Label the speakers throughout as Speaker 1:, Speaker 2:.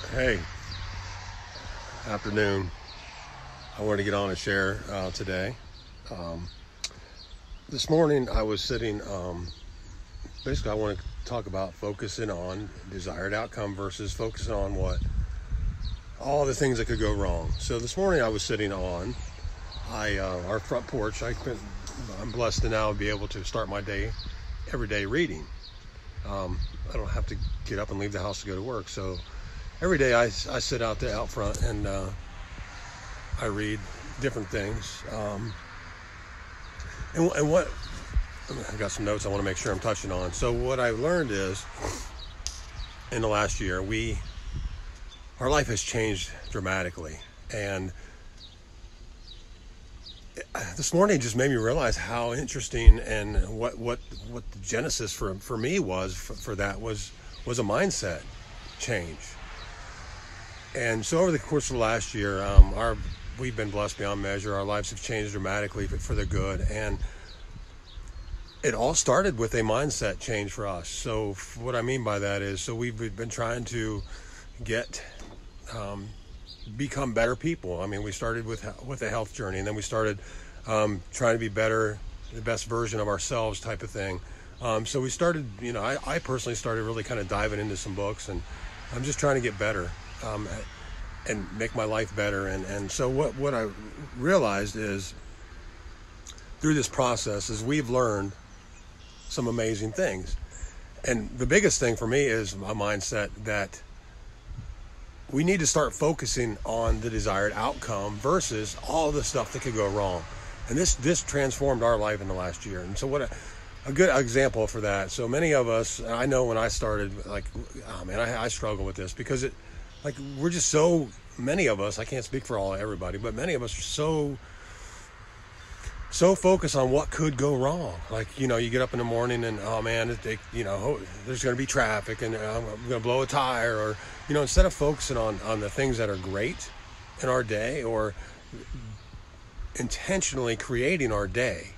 Speaker 1: Hey, afternoon. I wanted to get on and share today. Um, this morning I was sitting, basically I want to talk about focusing on desired outcome versus focusing on what all the things that could go wrong. So this morning I was sitting on our front porch. I'm blessed to now be able to start my day every day reading. I don't have to get up and leave the house to go to work. So every day I sit out front and I read different things. And what I got some notes I want to make sure I'm touching on. So what I've learned is in the last year, our life has changed dramatically. And this morning just made me realize how interesting and what the genesis for me was for that was a mindset change. And so over the course of the last year, we've been blessed beyond measure. Our lives have changed dramatically for the good. And it all started with a mindset change for us. So what I mean by that is, so we've been trying to become better people. I mean, we started with a health journey, and then we started trying to be better, the best version of ourselves type of thing. So we started, I personally started really kind of diving into some books, and I'm just trying to get better. And make my life better. And so what I realized is through this process is we've learned some amazing things. And the biggest thing for me is a mindset that we need to start focusing on the desired outcome versus all the stuff that could go wrong. And this transformed our life in the last year. And so what a good example for that. So many of us, I know when I started, I struggle with this because we're just so many of us, I can't speak for everybody, but many of us are so focused on what could go wrong. You get up in the morning and, oh man, there's going to be traffic and I'm going to blow a tire, or, instead of focusing on the things that are great in our day or intentionally creating our day.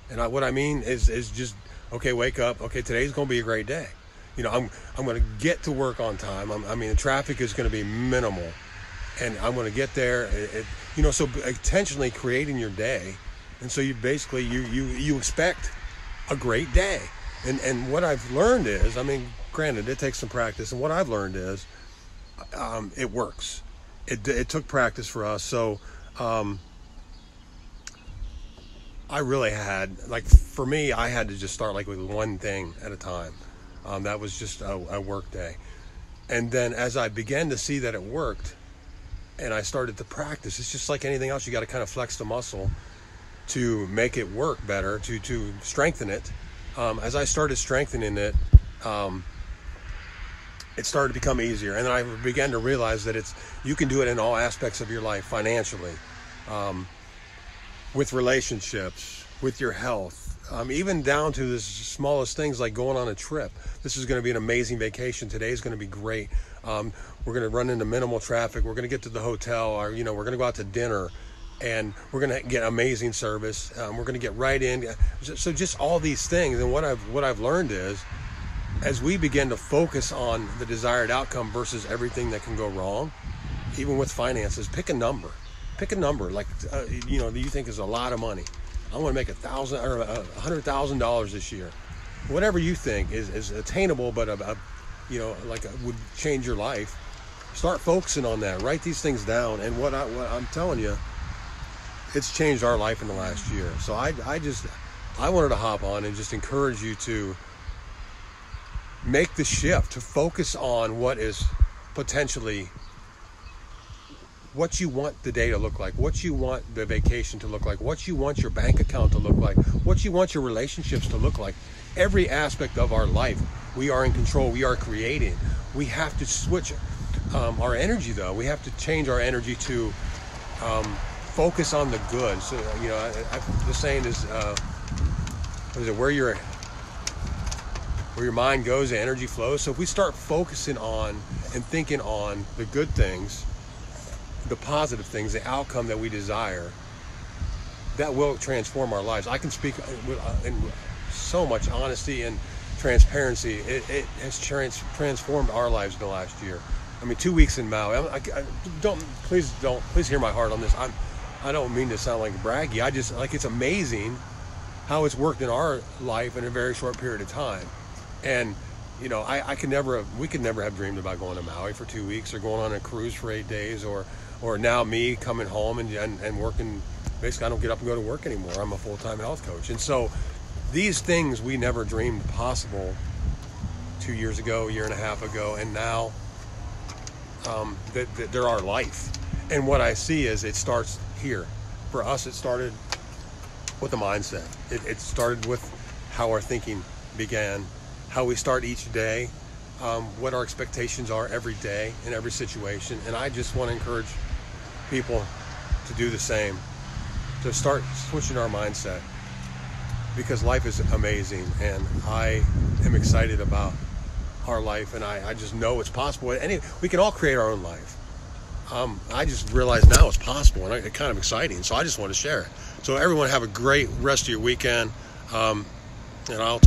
Speaker 1: And what I mean is just, okay, wake up. Okay, today's going to be a great day. I'm going to get to work on time. The traffic is going to be minimal, and I'm going to get there. So intentionally creating your day, and so you basically you expect a great day. And what I've learned is, granted, it takes some practice, and what I've learned is, it works. It took practice for us. So I really had, for me, I had to just start with one thing at a time. That was just a work day. And then as I began to see that it worked and I started to practice, it's just like anything else. You got to kind of flex the muscle to make it work better, to strengthen it. As I started strengthening it, it started to become easier. And then I began to realize that you can do it in all aspects of your life, financially, with relationships, with your health. Even down to the smallest things like going on a trip. This is going to be an amazing vacation. Today's going to be great. We're going to run into minimal traffic. We're going to get to the hotel, or we're going to go out to dinner, and we're going to get amazing service. We're going to get right in. So just all these things. And what I've learned is, as we begin to focus on the desired outcome versus everything that can go wrong, even with finances, pick a number. Pick a number that you think is a lot of money. I want to make $1,000 or $100,000 this year. Whatever you think is attainable, but would change your life. Start focusing on that. Write these things down. And what I'm telling you, it's changed our life in the last year. So I wanted to hop on and just encourage you to make the shift, to focus on what is potentially what you want the day to look like, what you want the vacation to look like, what you want your bank account to look like, what you want your relationships to look like. Every aspect of our life, we are in control, we are creating. We have to switch our energy, though. We have to change our energy to focus on the good. So, the saying is, where your mind goes, the energy flows. So if we start focusing on and thinking on the good things, the positive things, the outcome that we desire, that will transform our lives. I can speak in so much honesty and transparency. It has transformed our lives in the last year. I mean, 2 weeks in Maui. Please hear my heart on this. I don't mean to sound like braggy. I just like, it's amazing how it's worked in our life in a very short period of time. And you know, we could never have dreamed about going to Maui for 2 weeks, or going on a cruise for 8 days, or now me coming home and working. Basically, I don't get up and go to work anymore. I'm a full-time health coach. And so these things we never dreamed possible 2 years ago, a year and a half ago, and now that they're our life. And what I see is it starts here. For us, it started with a mindset. It started with how our thinking began, how we start each day, what our expectations are every day in every situation. And I just want to encourage people to do the same, to start switching our mindset, because life is amazing, and I am excited about our life, and I just know it's possible. We can all create our own life. I just realize now it's possible, and it's kind of exciting, so I just want to share it. So everyone have a great rest of your weekend, and I'll